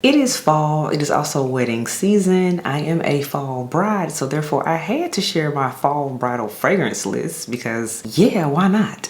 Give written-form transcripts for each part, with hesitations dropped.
It is fall. It is also wedding season. I am a fall bride, so therefore I had to share my fall bridal fragrance list because yeah, why not?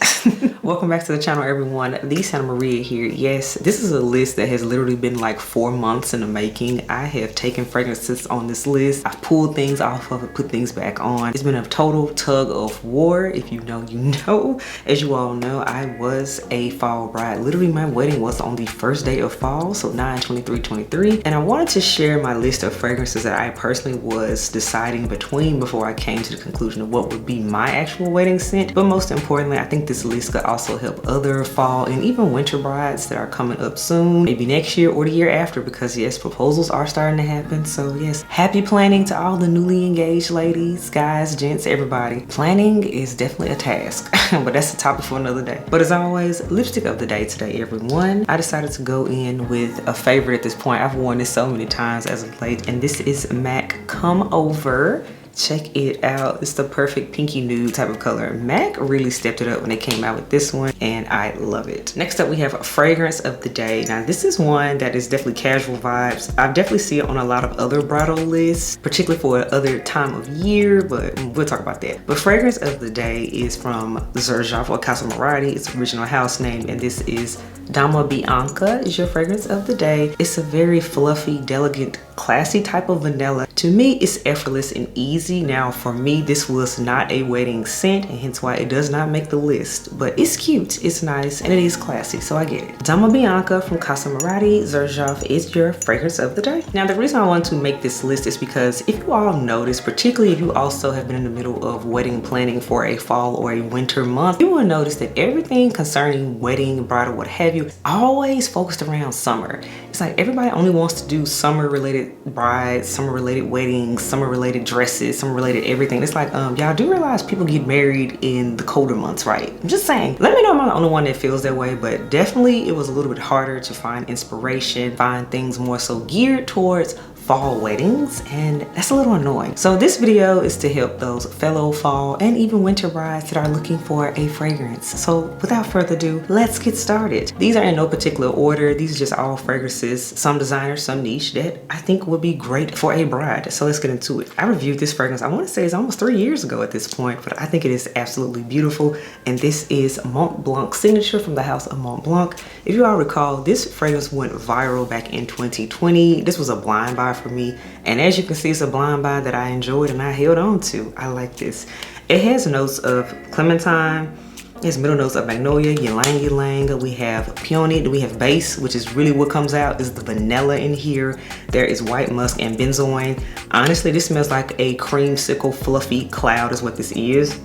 Welcome back to the channel, everyone. The Santa Maria here. Yes, this is a list that has literally been like 4 months in the making. I have taken fragrances on this list. I've pulled things off of it, put things back on. It's been a total tug of war. If you know, you know. As you all know, I was a fall bride. Literally, my wedding was on the first day of fall, so 9/23/23. And I wanted to share my list of fragrances that I personally was deciding between before I came to the conclusion of what would be my actual wedding scent. But most importantly, I think this list could also help other fall and even winter brides that are coming up soon, maybe next year or the year after, because yes, proposals are starting to happen. So yes, happy planning to all the newly engaged ladies, guys, gents, everybody. Planning is definitely a task, but that's the topic for another day. But as always, lipstick of the day today, everyone. I decided to go in with a favorite at this point. I've worn this so many times as of late, and this is MAC Come Over. Check it out. It's the perfect pinky nude type of color. MAC really stepped it up when they came out with this one, and I love it. Next up, we have a fragrance of the day. Now, this is one that is definitely casual vibes. I definitely see it on a lot of other bridal lists, particularly for other time of year, but we'll talk about that. But fragrance of the day is from Jomashop or Casa Marati. Its original house name, and this is Dama Bianca is your fragrance of the day. It's a very fluffy, delicate, classy type of vanilla. To me, it's effortless and easy. Now, for me, this was not a wedding scent, and hence why it does not make the list. But it's cute, it's nice, and it is classy, so I get it. Dama Bianca from Casa Marati, Jomashop is your fragrance of the day. Now, the reason I want to make this list is because if you all notice, particularly if you also have been in the middle of wedding planning for a fall or a winter month, you will notice that everything concerning wedding, bridal, what have you, always focused around summer. It's like everybody only wants to do summer related brides, summer related weddings, summer related dresses, summer related everything. It's like, y'all do realize people get married in the colder months, right? I'm just saying. Let me know if I'm the only one that feels that way, but definitely it was a little bit harder to find inspiration, find things more so geared towards fall weddings, and that's a little annoying. So this video is to help those fellow fall and even winter brides that are looking for a fragrance. So without further ado, let's get started. These are in no particular order. These are just all fragrances, some designer, some niche, that I think would be great for a bride. So let's get into it. I reviewed this fragrance, I want to say it's almost 3 years ago at this point, but I think it is absolutely beautiful. And this is Mont Blanc signature from the house of Mont Blanc. If you all recall, this fragrance went viral back in 2020. This was a blind buy for me, and as you can see, it's a blind buy that I enjoyed and I held on to. I like this. It has notes of clementine, it has middle notes of magnolia, ylang ylang. We have peony, we have base, which is really what comes out is the vanilla in here. There is white musk and benzoin. Honestly, this smells like a creamsicle fluffy cloud is what this is,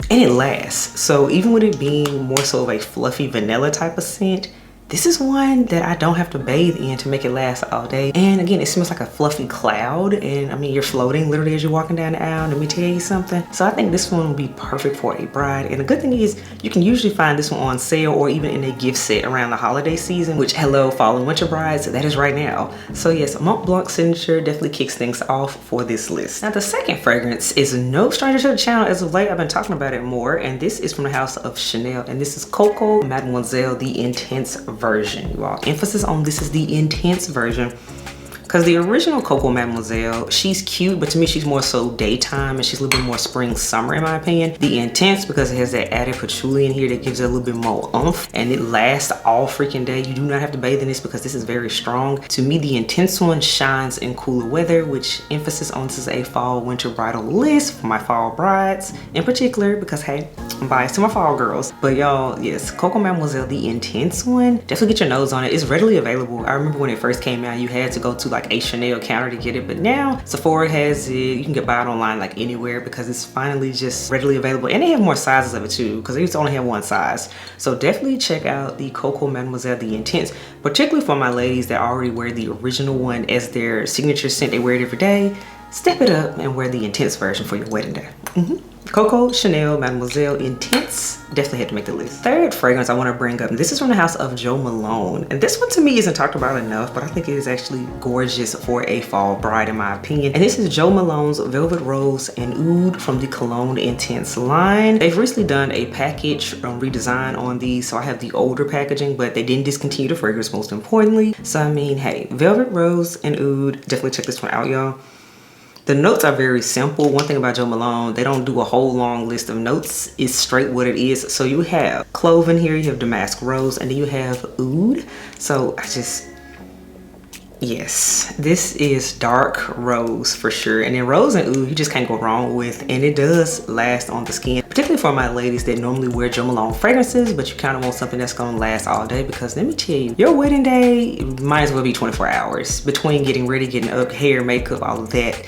and it lasts. So even with it being more so of a fluffy vanilla type of scent, this is one that I don't have to bathe in to make it last all day. And again, it smells like a fluffy cloud. And I mean, you're floating literally as you're walking down the aisle. Let me tell you something. So I think this one will be perfect for a bride. And the good thing is you can usually find this one on sale or even in a gift set around the holiday season, which hello, fall and winter brides, that is right now. So yes, Mont Blanc signature definitely kicks things off for this list. Now the second fragrance is no stranger to the channel. As of late, I've been talking about it more. And this is from the house of Chanel. And this is Coco Mademoiselle, the Intense version. You all, emphasis on this is the intense version, because the original Coco Mademoiselle, she's cute, but to me she's more so daytime, and she's a little bit more spring summer in my opinion. The intense, because it has that added patchouli in here that gives it a little bit more oomph, and it lasts all freaking day. You do not have to bathe in this because this is very strong. To me, the intense one shines in cooler weather, which emphasis on this is a fall winter bridal list for my fall brides in particular, because hey, I'm biased to my fall girls. But y'all, yes, Coco Mademoiselle, the intense one, definitely get your nose on it. It's readily available. I remember when it first came out, you had to go to like a Chanel counter to get it, but now Sephora has it. You can buy it online like anywhere because it's finally just readily available, and they have more sizes of it too, because they used to only have one size. So definitely check out the Coco Mademoiselle, the Intense, particularly for my ladies that already wear the original one as their signature scent. They wear it every day. Step it up and wear the Intense version for your wedding day. Coco, Chanel, Mademoiselle, Intense. Definitely had to make the list. Third fragrance I want to bring up, this is from the house of Jo Malone. And this one to me isn't talked about enough, but I think it is actually gorgeous for a fall bride in my opinion. And this is Jo Malone's Velvet Rose and Oud from the Cologne Intense line. They've recently done a package redesign on these, so I have the older packaging, but they didn't discontinue the fragrance most importantly. So I mean, hey, Velvet Rose and Oud, definitely check this one out, y'all. The notes are very simple. One thing about Jo Malone, they don't do a whole long list of notes. It's straight what it is. So you have clove in here, you have damask rose, and then you have oud. So yes, this is dark rose for sure. And then rose and oud, you just can't go wrong with, and it does last on the skin. Particularly for my ladies that normally wear Jo Malone fragrances, but you kind of want something that's gonna last all day, because let me tell you, your wedding day might as well be 24 hours. Between getting ready, getting up, hair, makeup, all of that.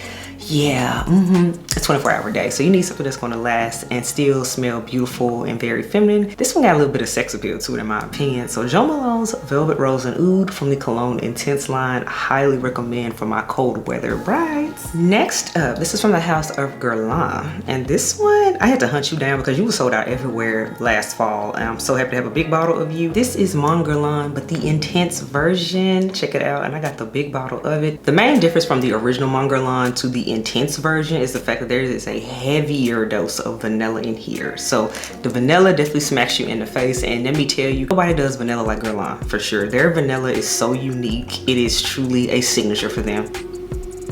Yeah, it's a 24-hour day, so you need something that's gonna last and still smell beautiful and very feminine. This one got a little bit of sex appeal to it in my opinion. So Jo Malone's Velvet Rose and Oud from the Cologne Intense line, I highly recommend for my cold weather brides. Next up, this is from the house of Guerlain, and this one I had to hunt you down because you were sold out everywhere last fall, and I'm so happy to have a big bottle of you. This is Mon Guerlain, but the Intense version. Check it out, and I got the big bottle of it. The main difference from the original Mon Guerlain to the Intense version is the fact that there is a heavier dose of vanilla in here. So the vanilla definitely smacks you in the face, and let me tell you, nobody does vanilla like Guerlain for sure. Their vanilla is so unique. It is truly a signature for them.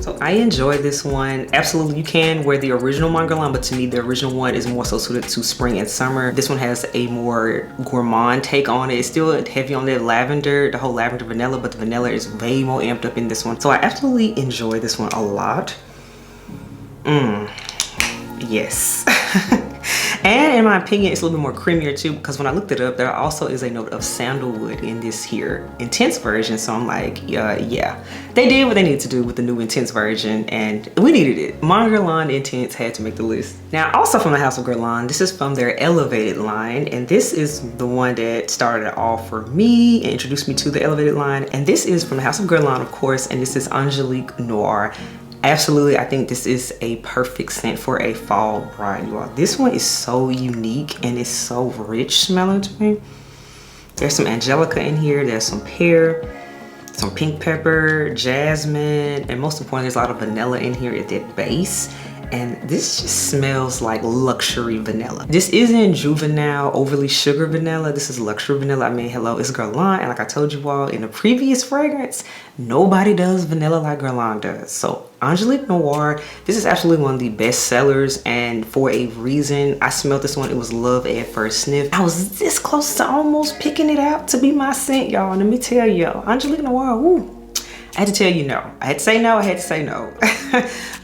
So I enjoy this one. Absolutely, you can wear the original Mon Guerlain, but to me, the original one is more so suited to spring and summer. This one has a more gourmand take on it. It's still heavy on the lavender, the whole lavender vanilla, but the vanilla is way more amped up in this one. So I absolutely enjoy this one a lot. Yes. And in my opinion, it's a little bit more creamier too, because when I looked it up, there also is a note of sandalwood in this here Intense version. So I'm like, yeah, they did what they needed to do with the new Intense version, and we needed it. Mon Guerlain Intense had to make the list. Now, also from the house of Guerlain, this is from their Elevated line, and this is the one that started it all for me and introduced me to the Elevated line. And this is from the house of Guerlain, of course, and this is Angelique Noire. Absolutely, I think this is a perfect scent for a fall bride, you all. This one is so unique and it's so rich smelling to me. There's some angelica in here, there's some pear, some pink pepper, jasmine, and most importantly, there's a lot of vanilla in here at that base. And this just smells like luxury vanilla. This isn't juvenile, overly sugar vanilla. This is luxury vanilla. I mean, hello, it's Guerlain. And like I told you all in the previous fragrance, nobody does vanilla like Guerlain does. So Angelique Noire, this is absolutely one of the best sellers, and for a reason. I smelled this one, it was love at first sniff. I was this close to almost picking it out to be my scent, y'all. Let me tell y'all, Angelique Noire, woo. I had to tell you no. I had to say no, I had to say no.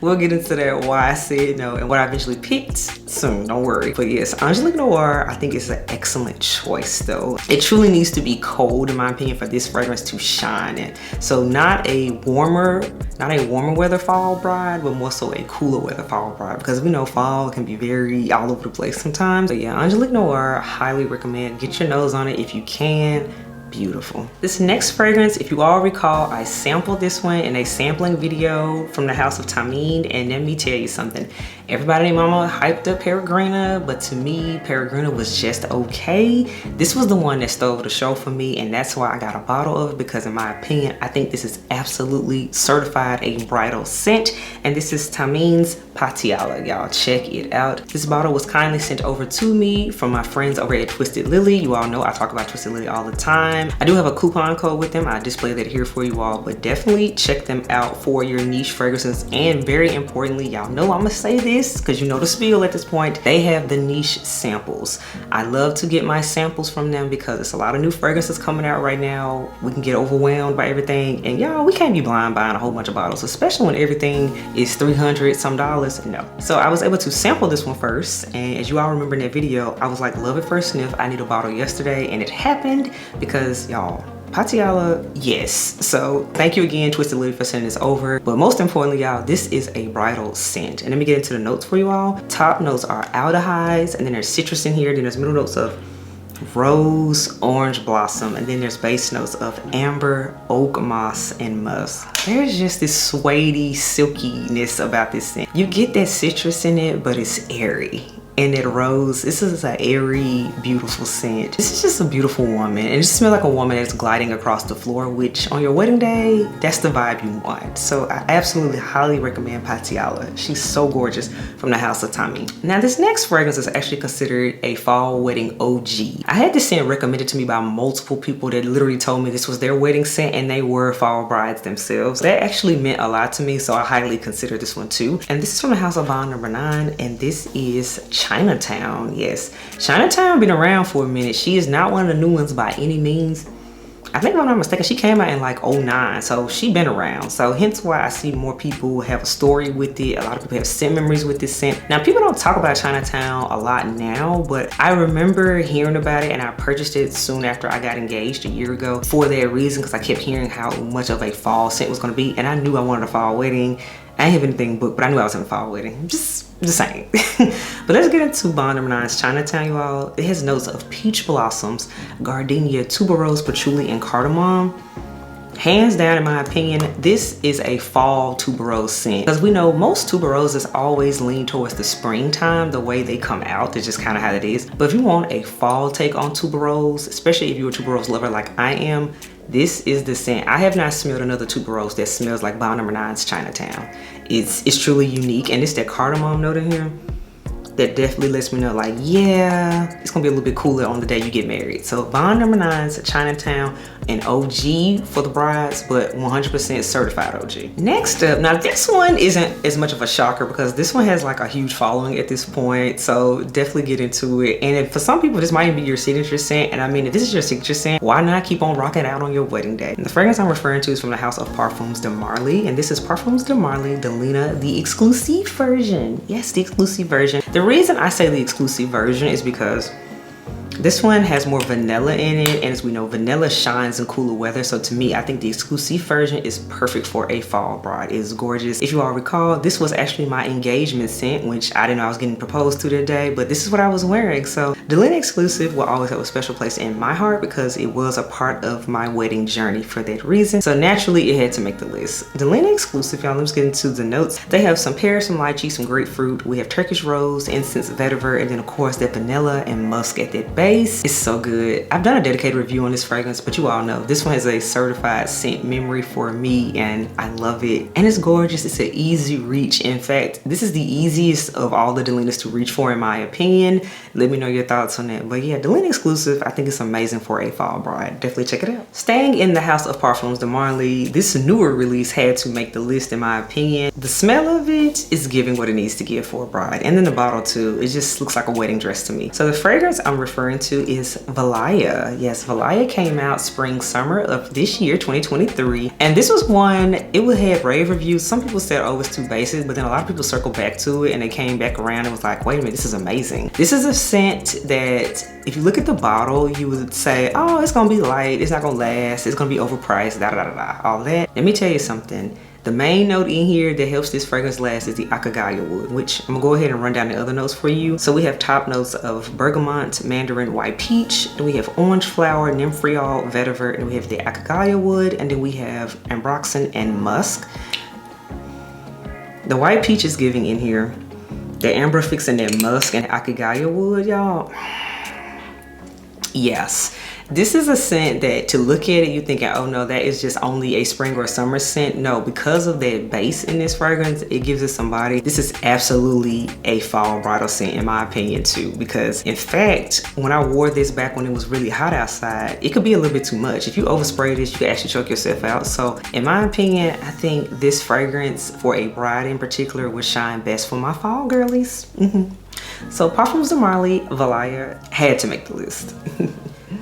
We'll get into that, why I said no and what I eventually picked soon, don't worry. But yes, Angelique Noire, I think is an excellent choice though. It truly needs to be cold in my opinion for this fragrance to shine in. So not a warmer weather fall bride, but more so a cooler weather fall bride, because we know fall can be very all over the place sometimes. But yeah, Angelique Noire, I highly recommend. Get your nose on it if you can. Beautiful. This next fragrance, if you all recall, I sampled this one in a sampling video from the house of Tamine, and let me tell you something. Everybody and mama hyped up Peregrina, but to me, Peregrina was just okay. This was the one that stole the show for me, and that's why I got a bottle of it, because in my opinion, I think this is absolutely certified a bridal scent, and this is Tamine's Patalia. Y'all check it out. This bottle was kindly sent over to me from my friends over at Twisted Lily. You all know I talk about Twisted Lily all the time. I do have a coupon code with them. I display that here for you all, but definitely check them out for your niche fragrances. And very importantly, y'all know I'm gonna say this because you know the spiel at this point, they have the niche samples. I love to get my samples from them because it's a lot of new fragrances coming out right now. We can get overwhelmed by everything, and y'all, we can't be blind buying a whole bunch of bottles, especially when everything is $300 some dollars. No. So I was able to sample this one first, and as you all remember in that video, I was like, love at first sniff, I need a bottle yesterday, and it happened because y'all, Patalia, yes. So thank you again, Twisted Lily, for sending this over. But most importantly, y'all, this is a bridal scent. And let me get into the notes for you all. Top notes are aldehydes, and then there's citrus in here. Then there's middle notes of rose, orange blossom, and then there's base notes of amber, oak moss, and musk. There's just this suede silkiness about this scent. You get that citrus in it, but it's airy. And that rose, this is an airy, beautiful scent. This is just a beautiful woman, and it just smells like a woman that's gliding across the floor, which on your wedding day, that's the vibe you want. So I absolutely highly recommend Patalia. She's so gorgeous, from the house of Tommy. Now this next fragrance is actually considered a fall wedding OG. I had this scent recommended to me by multiple people that literally told me this was their wedding scent and they were fall brides themselves. That actually meant a lot to me, so I highly consider this one too. And this is from the house of Bond No. 9, and this is Chinatown. Yes, Chinatown been around for a minute. She is not one of the new ones by any means. I think if I'm not mistaken, she came out in like 09, so she been around. So hence why I see more people have a story with it. A lot of people have scent memories with this scent. Now people don't talk about Chinatown a lot now, but I remember hearing about it, and I purchased it soon after I got engaged a year ago for that reason, because I kept hearing how much of a fall scent was going to be, and I knew I wanted a fall wedding. I didn't have anything booked, but I knew I was in a fall wedding. Just saying. But let's get into Bond No. 9's Chinatown, you all. It has notes of peach blossoms, gardenia, tuberose, patchouli, and cardamom. Hands down, in my opinion, this is a fall tuberose scent, because we know most tuberoses always lean towards the springtime, the way they come out. That's just kind of how it is. But if you want a fall take on tuberose, especially if you're a tuberose lover like I am, this is the scent. I have not smelled another tuberose that smells like Bond No. 9's Chinatown. It's truly unique, and it's that cardamom note in here that definitely lets me know, like, yeah, it's gonna be a little bit cooler on the day you get married. So Bond No. 9's Chinatown, an OG for the brides, but 100% certified OG. Next up, now this one isn't as much of a shocker because this one has like a huge following at this point, so definitely get into it. And if, for some people, this might be your signature scent, and I mean, if this is your signature scent, why not keep on rocking out on your wedding day? And the fragrance I'm referring to is from the house of Parfums de Marly, and this is Parfums de Marly Delina, the Exclusif version. Yes, the Exclusif version. The reason I say the Exclusif version is because this one has more vanilla in it, and as we know, vanilla shines in cooler weather. So to me, I think the Exclusif version is perfect for a fall bride. It is gorgeous. If you all recall, this was actually my engagement scent, which I didn't know I was getting proposed to today, but this is what I was wearing. So Delina Exclusif will always have a special place in my heart because it was a part of my wedding journey for that reason. So naturally, it had to make the list. Delina Exclusif, y'all, let's get into the notes. They have some pear, some lychee, some grapefruit. We have Turkish rose, incense, vetiver, and then of course that vanilla and musk at that base. It's so good. I've done a dedicated review on this fragrance, but you all know this one has a certified scent memory for me, and I love it. And it's gorgeous. It's an easy reach. In fact, this is the easiest of all the Delinas to reach for, in my opinion. Let me know your thoughts on that. But yeah, Delina Exclusif, I think it's amazing for a fall bride. Definitely check it out. Staying in the house of Parfums de Marly, this newer release had to make the list, in my opinion. The smell of it is giving what it needs to give for a bride, and then the bottle too. It just looks like a wedding dress to me. So the fragrance I'm referring to is Valaya. Yes, Valaya came out spring summer of this year, 2023, and this was one, it had rave reviews. Some people said, oh, it's too basic, but then a lot of people circled back to it and they came back around and was like, wait a minute, this is amazing. This is a scent that if you look at the bottle, you would say, oh, it's gonna be light, it's not gonna last, it's gonna be overpriced, da da da da, all that. Let me tell you something. The main note in here that helps this fragrance last is the Akagaya wood, which I'm gonna go ahead and run down the other notes for you. So we have top notes of bergamot, mandarin, white peach, and we have orange flower, nymphrol, vetiver, and we have the Akagaya wood, and then we have ambroxan and musk. The white peach is giving in here. The amber fix and that musk and Akagaya wood, y'all. Yes. This is a scent that to look at it, you're thinking, oh no, that is just only a spring or summer scent. No, because of that base in this fragrance, it gives it some body. This is absolutely a fall bridal scent, in my opinion too, because in fact, when I wore this back when it was really hot outside, it could be a little bit too much. If you overspray this, you could actually choke yourself out. So in my opinion, I think this fragrance for a bride in particular would shine best for my fall girlies. So Parfums de Marly Valaya had to make the list.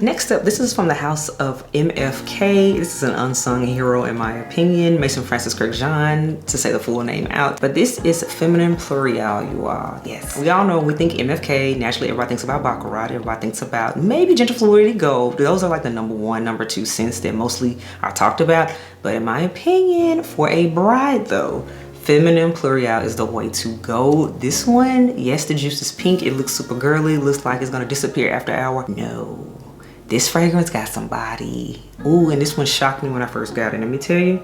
Next up, this is from the house of MFK. This is an unsung hero in my opinion, Mason Francis Kirk John, to say the full name out. But this is Feminin Pluriel, you all. Yes. We all know when we think MFK, naturally everybody thinks about Baccarat, everybody thinks about maybe Gentle Fluidity Gold. Those are like the number one, number two scents that mostly are talked about. But in my opinion, for a bride though, Feminin Pluriel is the way to go. This one, yes, the juice is pink. It looks super girly. Looks like it's gonna disappear after an hour. No, this fragrance got some body. Ooh, and this one shocked me when I first got it. Let me tell you.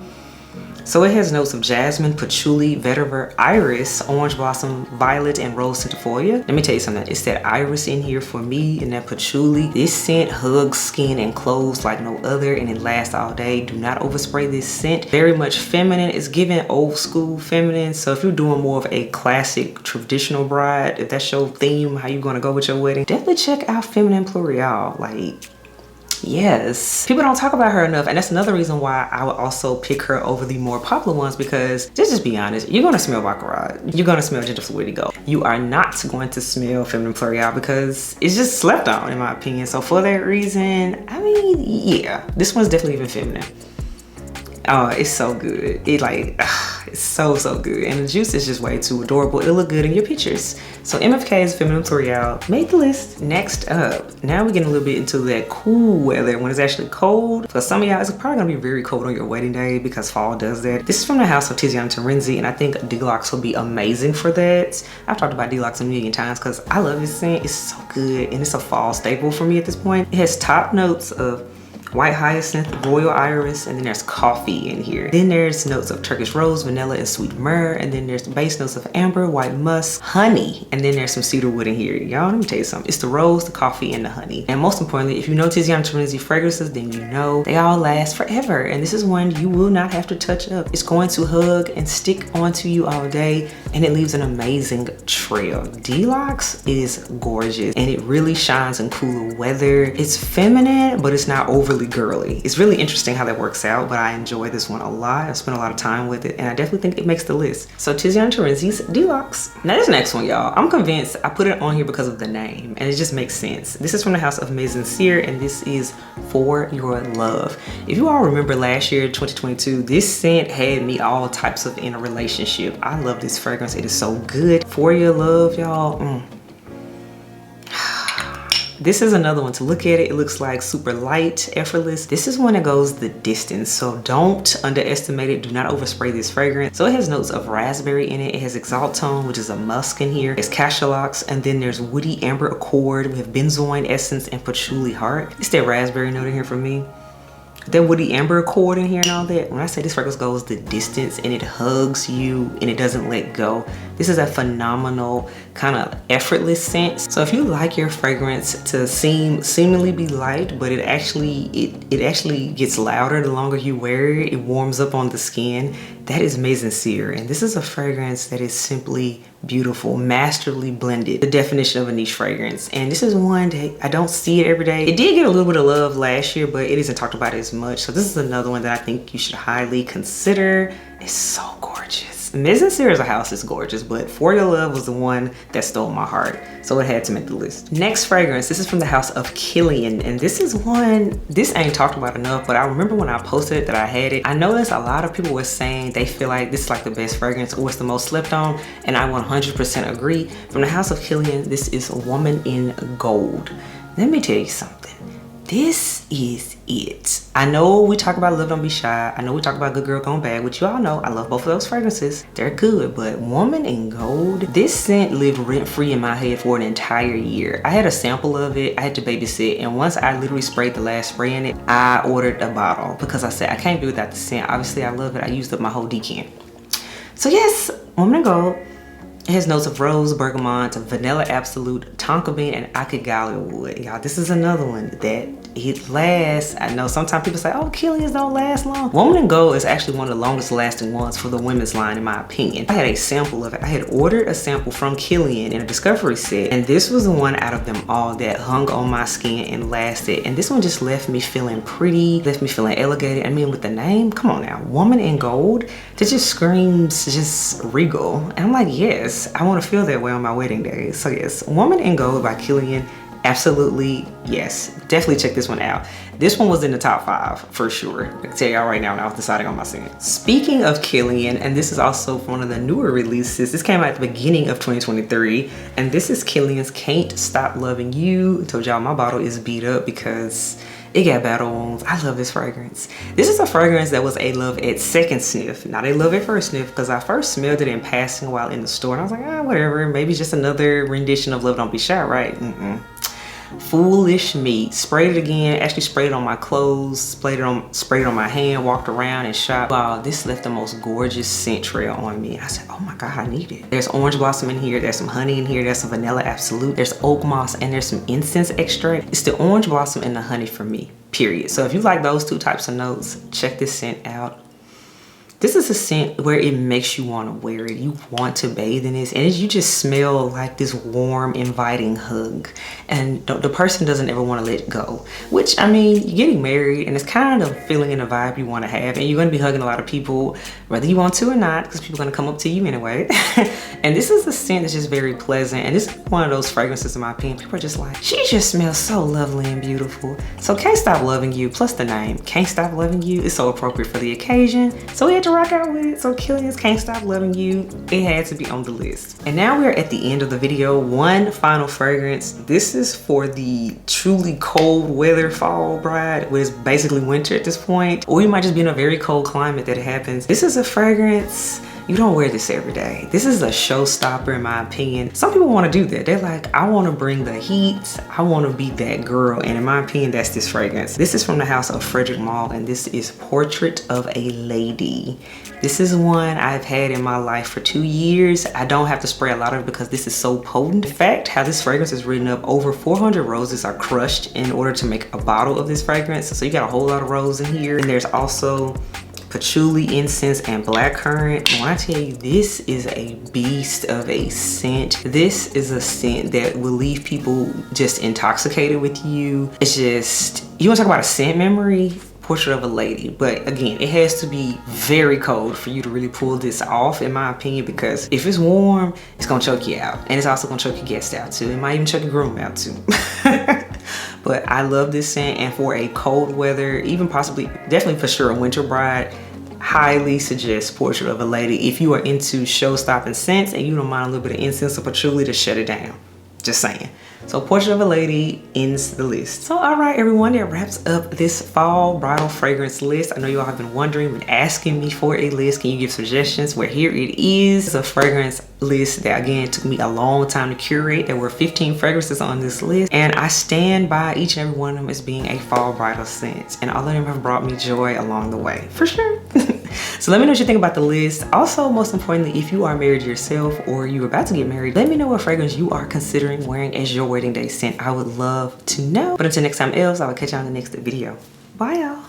So it has notes of jasmine, patchouli, vetiver, iris, orange blossom, violet, and rose centifolia. Let me tell you something. It's that iris in here for me and that patchouli. This scent hugs skin and clothes like no other, and it lasts all day. Do not overspray this scent. Very much feminine. It's giving old school feminine. So if you're doing more of a classic traditional bride, if that's your theme, how you gonna go with your wedding, definitely check out Feminin Pluriel. Like, yes, people don't talk about her enough, and that's another reason why I would also pick her over the more popular ones, because just be honest, you're gonna smell baccarat, you're gonna smell ginger fluid go. You are not going to smell Feminin Pluriel because it's just slept on, in my opinion. So for that reason, I mean, yeah, this one's definitely even feminine. Oh, it's so good. It like, it's so good. And the juice is just way too adorable. It'll look good in your pictures. So MFK's Feminin Pluriel made the list. Next up, now we're getting a little bit into that cool weather when it's actually cold. For some of y'all, it's probably gonna be very cold on your wedding day because fall does that. This is from the house of Tiziana Terenzi, and I think Delox will be amazing for that. I've talked about Delox a million times because I love this scent. It's so good, and it's a fall staple for me at this point. It has top notes of white hyacinth, royal iris, and then there's coffee in here. Then there's notes of Turkish rose, vanilla, and sweet myrrh, and then there's base notes of amber, white musk, honey, and then there's some cedar wood in here. Y'all, let me tell you something. It's the rose, the coffee, and the honey. And most importantly, if you know Tiziana Terenzi fragrances, then you know they all last forever. And this is one you will not have to touch up. It's going to hug and stick onto you all day, and it leaves an amazing trail. Delox is gorgeous, and it really shines in cooler weather. It's feminine, but it's not overly girly. It's really interesting how that works out, but I enjoy this one a lot. I've spent a lot of time with it, and I definitely think it makes the list. So Tiziana Terenzi's Delox. Now this next one, y'all, I'm convinced I put it on here because of the name, and it just makes sense. This is from the house of Mizensir, and this is For Your Love. If you all remember last year, 2022, this scent had me all types of in a relationship. I love this fragrance. It is so good. For Your Love, y'all. This is another one to look at it. It looks like super light, effortless. This is one that goes the distance, so don't underestimate it. Do not overspray this fragrance. So it has notes of raspberry in it. It has exaltone, which is a musk in here. It's cachalox, and then there's woody amber accord. We have benzoin essence and patchouli heart. It's that raspberry note in here for me. That woody amber accord in here and all that. When I say this fragrance goes the distance and it hugs you and it doesn't let go, this is a phenomenal kind of effortless scent. So if you like your fragrance to seemingly be light, but it actually gets louder the longer you wear it, it warms up on the skin, that is Mizensir. And this is a fragrance that is simply beautiful, masterly blended, the definition of a niche fragrance. And this is one that I don't see it every day. It did get a little bit of love last year, but it isn't talked about as much. So this is another one that I think you should highly consider. It's so gorgeous. Mizensir as a house is gorgeous, but For Your Love was the one that stole my heart, so it had to make the list. Next fragrance, this is from the house of Kilian, and this is one, this ain't talked about enough, but I remember when I posted it that I had it, I noticed a lot of people were saying they feel like this is like the best fragrance or it's the most slept on, and I 100% agree. From the house of Kilian, this is Woman in Gold. Let me tell you something. This is it. I know we talk about Love Don't Be Shy. I know we talk about Good Girl Gone Bad, which you all know I love both of those fragrances. They're good, but Woman in Gold, this scent lived rent-free in my head for an entire year. I had a sample of it. I had to babysit, and once I literally sprayed the last spray in it, I ordered a bottle because I said I can't do without the scent. Obviously, I love it. I used up my whole decan. So yes, Woman in Gold. It has notes of rose, bergamot, vanilla absolute, tonka bean, and akigala wood. Y'all, this is another one that it lasts. I know sometimes people say, oh, Kilians don't last long. Woman in Gold is actually one of the longest lasting ones for the women's line, in my opinion. I had a sample of it. I had ordered a sample from Kilian in a discovery set, and this was the one out of them all that hung on my skin and lasted. And this one just left me feeling pretty, left me feeling elevated. I mean, with the name, come on now, Woman in Gold, that just screams just regal. And I'm like, yes, I want to feel that way on my wedding day. So yes, Woman in Gold by Kilian, absolutely yes. Definitely check this one out. This one was in the top 5 for sure. I can tell y'all right now when I was deciding on my scent. Speaking of Kilian, and this is also one of the newer releases. This came out at the beginning of 2023, and this is Kilian's Can't Stop Loving You. I told y'all my bottle is beat up because It got battle wounds. I love this fragrance. This is a fragrance that was a love at second sniff, not a love at first sniff, because I first smelled it in passing while in the store and I was like, ah, whatever, maybe just another rendition of Love Don't Be Shy, right? Foolish me. Sprayed it again, actually sprayed it on my clothes, sprayed it on my hand, walked around and shot. Wow, this left the most gorgeous scent trail on me. I said, oh my God, I need it. There's orange blossom in here, there's some honey in here, there's some vanilla absolute, there's oak moss, and there's some incense extract. It's the orange blossom and the honey for me, period. So if you like those two types of notes, check this scent out. This is a scent where it makes you want to wear it. You want to bathe in this, and you just smell like this warm, inviting hug. And the person doesn't ever want to let it go. Which, I mean, you're getting married, and it's kind of the feeling and the vibe you want to have. And you're going to be hugging a lot of people, whether you want to or not, because people are going to come up to you anyway. And this is a scent that's just very pleasant. And this is one of those fragrances, in my opinion, people are just like, she just smells so lovely and beautiful. So Can't Stop Loving You, plus the name, Can't Stop Loving You, is so appropriate for the occasion. So we had to rock out with it. So Killian's Can't Stop Loving You, it had to be on the list. And now we're at the end of the video. One final fragrance. This is for the truly cold weather fall bride, which is basically winter at this point, or you might just be in a very cold climate that it happens. This is a fragrance, you don't wear this every day. This is a showstopper in my opinion. Some people want to do that. They're like, I want to bring the heat. I want to be that girl. And in my opinion, that's this fragrance. This is from the house of Frederic, and this is Portrait of a Lady. This is one I've had in my life for 2 years. I don't have to spray a lot of it because this is so potent. In fact, how this fragrance is written up, over 400 roses are crushed in order to make a bottle of this fragrance. So you got a whole lot of rose in here. And there's also patchouli, incense, and blackcurrant. When I tell you, this is a beast of a scent. This is a scent that will leave people just intoxicated with you. It's just, you want to talk about a scent memory? Portrait of a Lady. But again, it has to be very cold for you to really pull this off, in my opinion, because if it's warm, it's gonna choke you out. And it's also gonna choke your guest out too. It might even choke your groom out too. But I love this scent, and for a cold weather, even possibly, definitely for sure a winter bride, highly suggest Portrait of a Lady if you are into show-stopping scents and you don't mind a little bit of incense or patchouli to shut it down. Just saying. So Portrait of a Lady ends the list. So all right, everyone, that wraps up this fall bridal fragrance list. I know you all have been wondering, been asking me for a list. Can you give suggestions? Well, here it is. It's a fragrance list that, again, took me a long time to curate. There were 15 fragrances on this list, and I stand by each and every one of them as being a fall bridal scent. And all of them have brought me joy along the way, for sure. So let me know what you think about the list. Also, most importantly, if you are married yourself or you're about to get married, let me know what fragrance you are considering wearing as your wedding day scent. I would love to know. But until next time else, I will catch you on the next video. Bye, y'all.